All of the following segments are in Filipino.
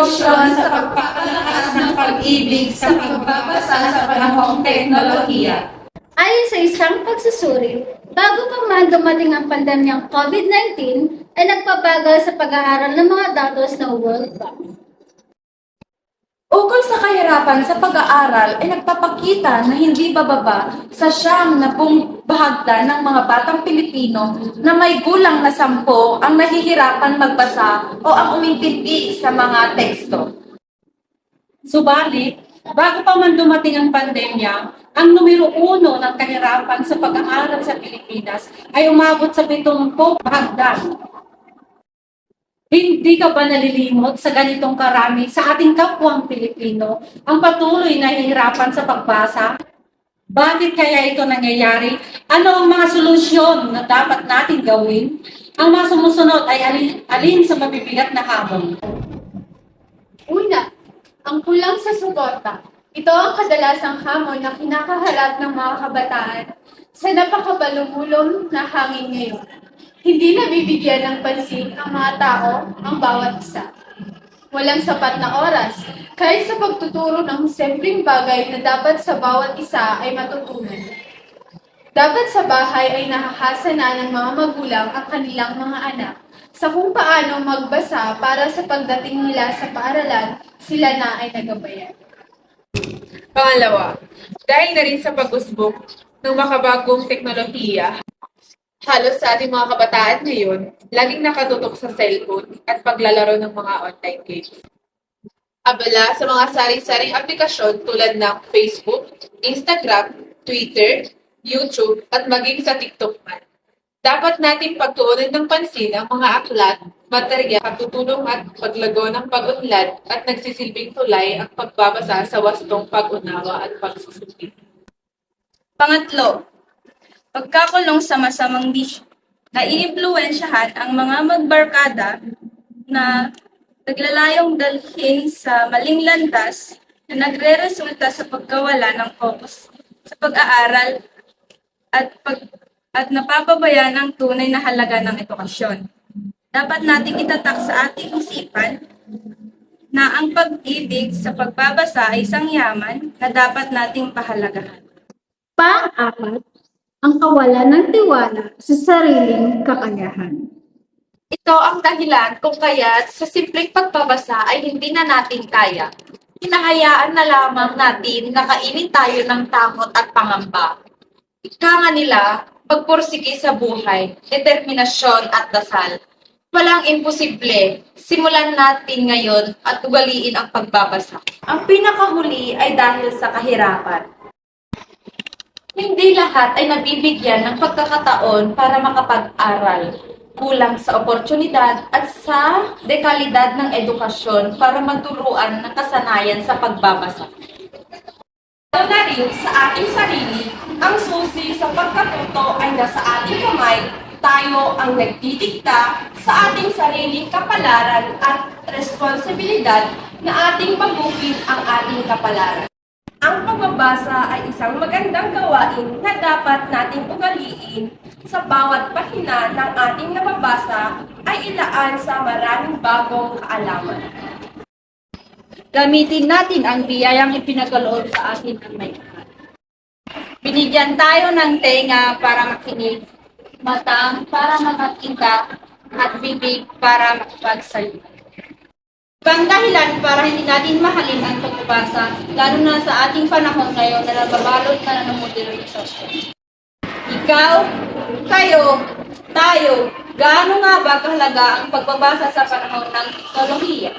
solusyon sa pagpapalakas ng pag-ibig sa pagbabasa sa panahong teknolohiya. Ayon sa isang pagsusuri, bago pa man dumating ang pandemyang COVID-19, ay nagpabagal sa pag-aaral ng mga datos ng World Bank. Ukol sa kahirapan sa pag-aaral ay nagpapakita na hindi bababa sa 70 bahagdan ng mga batang Pilipino na may gulang na 10 ang nahihirapan magbasa o ang umintindi sa mga teksto. Subalit, bago pa man dumating ang pandemya, ang numero 1 ng kahirapan sa pag-aaral sa Pilipinas ay umabot sa 70 bahagdan. Hindi ka ba nalilimot sa ganitong karami sa ating kapwang Pilipino ang patuloy na hihirapan sa pagbasa? Bakit kaya ito nangyayari? Ano ang mga solusyon na dapat natin gawin? Ang mga sumusunod ay alin sa mabibigat na hamon? Una, ang kulang sa suporta. Ito ang kadalasang hamon na kinakaharap ng mga kabataan sa napakabalumulong na hangin ngayon. Hindi nabibigyan ng pansin ang mga tao ang bawat isa. Walang sapat na oras, kahit sa pagtuturo ng simpleng bagay na dapat sa bawat isa ay matutunan. Dapat sa bahay ay nahahasa na ng mga magulang ang kanilang mga anak sa kung paano magbasa para sa pagdating nila sa paaralan, sila na ay nagabayan. Pangalawa, dahil na rin sa pag-usbong ng makabagong teknolohiya, halos sa ating mga kabataan ngayon, laging nakatutok sa cellphone at paglalaro ng mga online games. Abala sa mga sari-saring aplikasyon tulad ng Facebook, Instagram, Twitter, YouTube, at maging sa TikTok man. Dapat nating pagtuunan ng pansin ang mga aklat, materya, pagtutulong at paglago ng pag-unlad at nagsisilbing tulay ang pagbabasa sa wastong pag-unawa at pagsusumpi. Pangatlo, pagkakulong sa masamang bisyo. Naiimpluwensyahan ang mga magbarkada na naglalayong dalhin sa maling landas na nagre-resulta sa pagkawala ng focus sa pag-aaral at napapabayaan ang tunay na halaga ng edukasyon. Dapat nating itatak sa ating isipan na ang pag-ibig sa pagbabasa ay isang yaman na dapat nating pahalagahan. Pang-apat, ang kawalan ng tiwala sa sariling kakayahan. Ito ang dahilan kung kaya't sa simpleng pagbabasa ay hindi na natin kaya. Hinahayaan na lamang natin na kainin tayo ng takot at pangamba. Ika nga nila, pagpursige sa buhay, determinasyon at dasal. Walang imposible. Simulan natin ngayon at ugaliin ang pagbabasa. Ang pinakahuli ay dahil sa kahirapan. Hindi lahat ay nabibigyan ng pagkakataon para makapag-aral. Kulang sa oportunidad at sa dekalidad ng edukasyon para magturuan ng kasanayan sa pagbabasa. Lalo na rin sa ating sarili, ang susi sa pagkatuto ay nasa ating kamay. Tayo ang nagdidikta sa ating sariling kapalaran at responsibilidad na ating mabukin ang ating kapalaran. Ang pagbabasa ay isang magandang gawain na dapat nating ugaliin. Sa bawat pahina ng ating nababasa ay ilaan sa maraming bagong kaalaman. Gamitin natin ang biyayang ipinagaloob sa atin ng may kapal. Binigyan tayo ng tenga para makinig, mata para makakita, at bibig para makapagsalita. Ibang dahilan para hindi natin mahalin ang pagbabasa, lalo na sa ating panahon ngayon na nababalot na ng modernisasyon. Ikaw, kayo, tayo, gaano nga ba kahalaga ang pagbabasa sa panahon ng teknolohiya?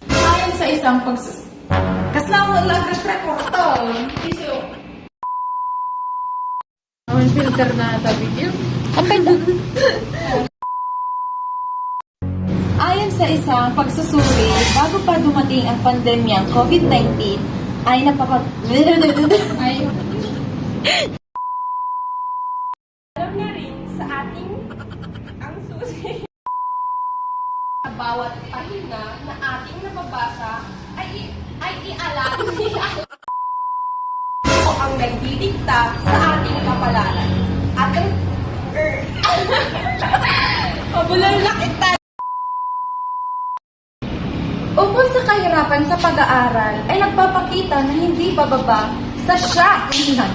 Ayon sa isang Kasama lang ang reporto. Ang filter na video. Ayon sa isang pagsusuri, bago pa dumating ang pandemyang COVID-19, ay Alam na rin sa ating ang susi. Sa bawat pahina na ating nababasa ay ialam niya ang nagdidikta sa ating kapalaran. At ang... Pabulan kita! Ukol sa kahirapan sa pag-aaral ay nagpapakita na hindi bababa sa siyahingan.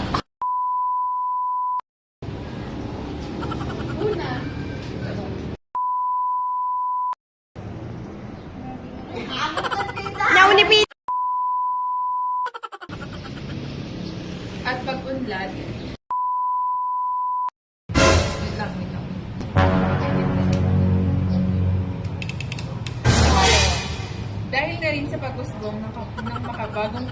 Una, At pag-unlad, wait lang. Dahil na rin sa pag-usbong ng makabagong